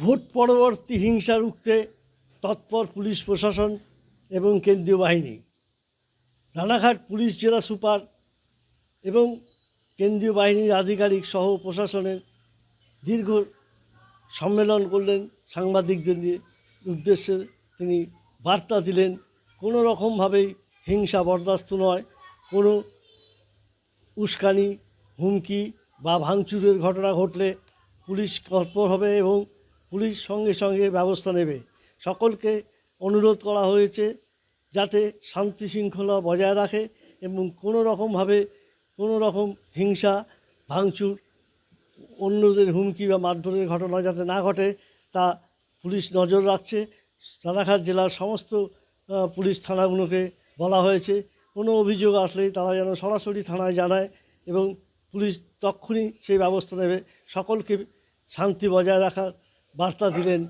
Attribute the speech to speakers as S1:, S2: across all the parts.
S1: Vote পরবর্তী হিংসা রুখতে তৎপর পুলিশ প্রশাসন এবং কেন্দ্রীয় বাহিনী। রানাঘাট পুলিশ জেলা সুপার এবং কেন্দ্রীয় বাহিনীর আধিকারিক সহ প্রশাসনের দীর্ঘ সম্মেলন করলেন সাংবাদিকদের উদ্দেশ্যে। তিনি বার্তা দিলেন, কোনো রকমভাবেই হিংসা বরদাস্ত নয়। কোনো উস্কানি, হুমকি বা ভাঙচুরের ঘটনা ঘটলে পুলিশ তৎপর হবে এবং পুলিশ সঙ্গে সঙ্গে ব্যবস্থা নেবে। সকলকে অনুরোধ করা হয়েছে যাতে শান্তি শৃঙ্খলা বজায় রাখে এবং কোনো রকম হিংসা, ভাঙচুর, অন্যদের হুমকি বা মারধরের ঘটনা যাতে না ঘটে তা পুলিশ নজর রাখছে। রানাঘাট জেলার সমস্ত পুলিশ থানাগুলোকে বলা হয়েছে কোনো অভিযোগ আসলেই তারা যেন সরাসরি থানায় জানায় এবং পুলিশ তক্ষুনি সেই ব্যবস্থা নেবে। সকলকে শান্তি বজায় রাখার বার্তা দিলেন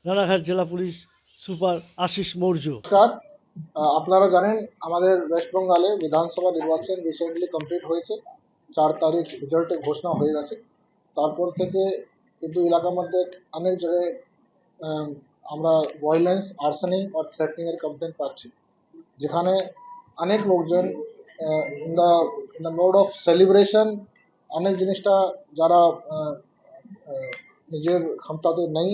S1: রানাঘাট জেলা পুলিশ সুপার আশিস মৌর্য।
S2: আপনারা জানেন আমাদের ওয়েস্ট বেঙ্গলে বিধানসভা নির্বাচন রিসেন্টলি কমপ্লিট হয়েছে। 4 তারিখ রেজাল্টের ঘোষণা হয়ে গেছে। তারপর থেকে কিন্তু এলাকার মধ্যে অনেক জায়গায় আমরা ভায়োলেন্স, আর্সেনিং আর থ্রেটনিংয়ের কমপ্লেন পাচ্ছি, যেখানে অনেক লোকজন in the mode of celebration অনেক জিনিসটা যারা নিজের ক্ষমতাতে নেই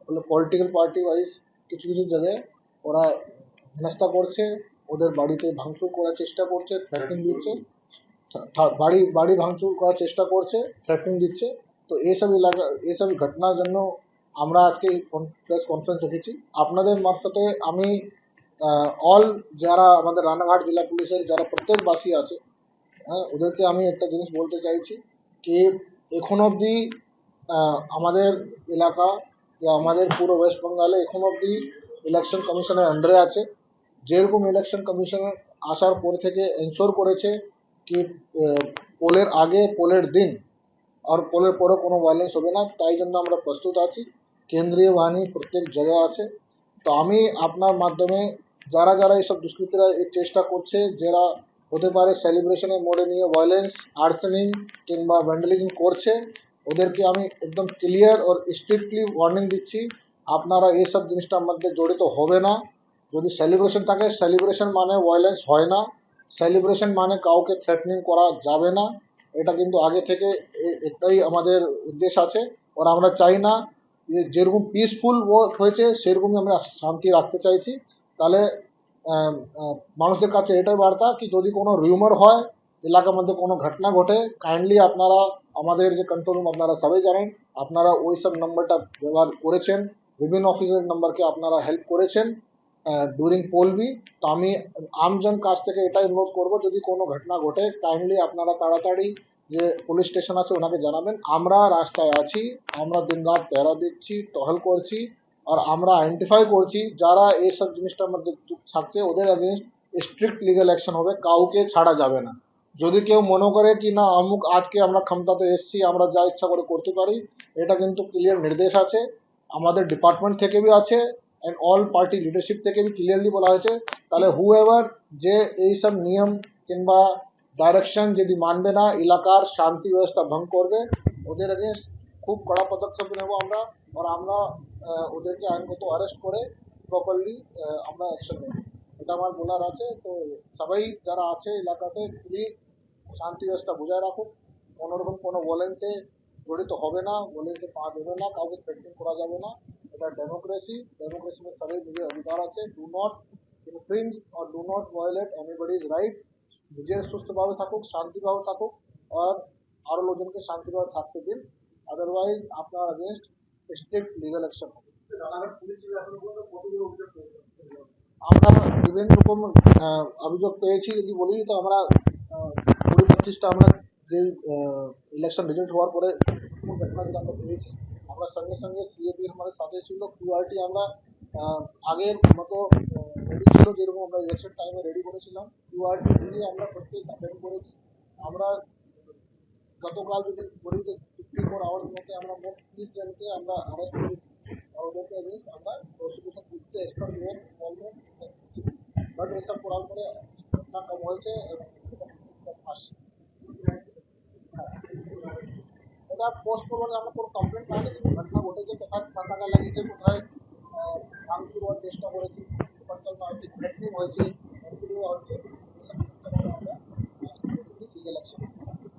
S2: বলে পলিটিক্যাল পার্টি ওয়াইজ কিছু কিছু জায়গায় ওরা হেনস্থা করছে, ওদের বাড়িতে ভাঙচুর করার চেষ্টা করছে, থ্রেটনিং দিচ্ছে, বাড়ি ভাঙচুর করার চেষ্টা করছে, থ্রেটনিং দিচ্ছে। তো এইসব ঘটনার জন্য আমরা আজকে প্রেস কনফারেন্স রেখেছি। আপনাদের মারফতে আমি অল যারা আমাদের রানাঘাট জেলা পুলিশের যারা প্রত্যেকবাসী আছে, ওদেরকে আমি একটা জিনিস বলতে চাইছি কি এখন অবধি আমাদের এলাকা বা আমাদের পুরো ওয়েস্ট বেঙ্গলে এখন অবধি ইলেকশন কমিশনের আন্ডারে আছে। যেরকম ইলেকশন কমিশনার আসার পর থেকে এনশোর করেছে কি পোলের আগে, পোলের দিন আর পোলের পরে কোনো ভায়োলেন্স হবে না, তাই জন্য আমরা প্রস্তুত আছি। কেন্দ্রীয় বাহিনী প্রত্যেক জায়গায় আছে। তো আমি আপনার মাধ্যমে যারা যারা এইসব দুষ্কৃতীরা এই চেষ্টা করছে, যারা হতে পারে সেলিব্রেশনের মোডে নিয়ে ভায়োলেন্স, আর্সেনিং কিংবা ভ্যান্ডালিজম করছে, ওদেরকে আমি একদম ক্লিয়ার ও স্ট্রিক্টলি ওয়ার্নিং দিচ্ছি, আপনারা এইসব জিনিসটার মধ্যে জড়িত হবে না। যদি সেলিব্রেশন থাকে, সেলিব্রেশন মানে ভায়োলেন্স হয় না, সেলিব্রেশন মানে কাউকে থ্রেটনিং করা যাবে না। এটা কিন্তু আগে থেকে এটাই আমাদের উদ্দেশ্য আছে। আর আমরা চাই না যেরকম পিসফুল ওয়ার্ক হয়েছে সেরকমই আমরা শান্তি রাখতে চাইছি। তাহলে মানুষদের কাছে এটাই বার্তা কি যদি কোনো রিউমার হয়, এলাকার মধ্যে কোনো ঘটনা ঘটে, কাইন্ডলি আপনারা আমাদের যে কন্ট্রোল রুম আপনারা সবাই জানেন, আপনারা ওই সব নম্বরটা ব্যবহার করেছেন, বিভিন্ন অফিসের নম্বরকে আপনারা হেল্প করেছেন ডিউরিং পোল বি। তো আমি আমজন কাছ থেকে এটাই অনুরোধ করবো, যদি কোনো ঘটনা ঘটে কাইন্ডলি আপনারা তাড়াতাড়ি যে পুলিশ স্টেশন আছে ওনাকে জানাবেন। আমরা রাস্তায় আছি, আমরা দিনরাত পেরা দিচ্ছি, টহল করছি, আর আমরা আইডেন্টিফাই করছি যারা এইসব জিনিসটার মধ্যে থাকছে ওদের এগেনস্ট স্ট্রিক্ট লিগাল অ্যাকশন হবে, কাউকে ছাড়া যাবে না। যদি কেউ মনে করে কি না অমুক আজকে আমরা ক্ষমতাতে এসছি, আমরা যা ইচ্ছা করে করতে পারি, এটা কিন্তু ক্লিয়ার নির্দেশ আছে আমাদের ডিপার্টমেন্ট থেকে বি আছে অ্যান্ড অল পার্টি লিডারশিপ থেকে বি ক্লিয়ারলি বলা হয়েছে। তাহলে হুএভার যে এইসব নিয়ম কিংবা ডাইরেকশন যদি মানবে না, এলাকার শান্তি ব্যবস্থা ভঙ্গ করবে, ওদের এগেনস্ট খুব কড়া পদক্ষেপ নেব আমরা। আর আমরা ওদেরকে আইনগত অ্যারেস্ট করে প্রপারলি আমরা অ্যাকশন নেব, এটা আমার বলার আছে। তো সবাই যারা আছে এলাকাতে প্লিজ শান্তি ব্যবস্থা বজায় রাখুক, কোনোরকম কোনো ভায়োলেন্সে জড়িত হবে না, ভায়োলেন্সে পা দেবে না, কাউকে থ্রেটনিং করা যাবে না। এটা ডেমোক্রেসি में सभी मुझे अधिकार আছে। Do not infringe or do not violate anybody's right. নিজের সুস্থভাবে থাকুক, শান্তিভাবে থাকুক, আর আরও লোকজনকে শান্তিভাবে থাকতে দিন, আদারওয়াইজ আপনার अगेंस्ट স্ট্রিক্ট লিগাল অ্যাকশন হবে। আমরা বিভিন্ন রকম অভিযোগ পেয়েছি, যদি বলি তো আমরা 20-25টা আমরা যেই ইলেকশন রেজাল্ট হওয়ার পরে ঘটনাগুলো আমরা পেয়েছি, আমরা সঙ্গে সঙ্গে সিএপি আমাদের সাথে ছিল, কিউআরটি আমরা আগের মতো রেডি ছিল, যেরকম আমরা ইলেকশন টাইমে রেডি করেছিলাম, কিউআরটি দিয়ে আমরা প্রত্যেক অ্যাটেন্ড করেছি। আমরা গতকাল যদি বলি যে 54 আওয়ার্স মধ্যে আমরা মোট 30 জনকে আমরা অ্যারেস্ট করেছি, আর ওদেরকে এগেন্স্ট আমরা প্রসিকিউশন করতে এক্সপার্ট বলবেন। বাট এসব করার পরে ঘটনা কম হয়েছে এবং আসছে। এটা পোস্ট করলে আমরা কোনো কমপ্লেন পাইনি, কিন্তু ঘটনা ঘটেছে, কোথায় পতাকা লাগিয়েছে, কোথায় ভাঙচুর হওয়ার চেষ্টা করেছে, লোকাল পার্টি থ্রেটনিং হয়েছে,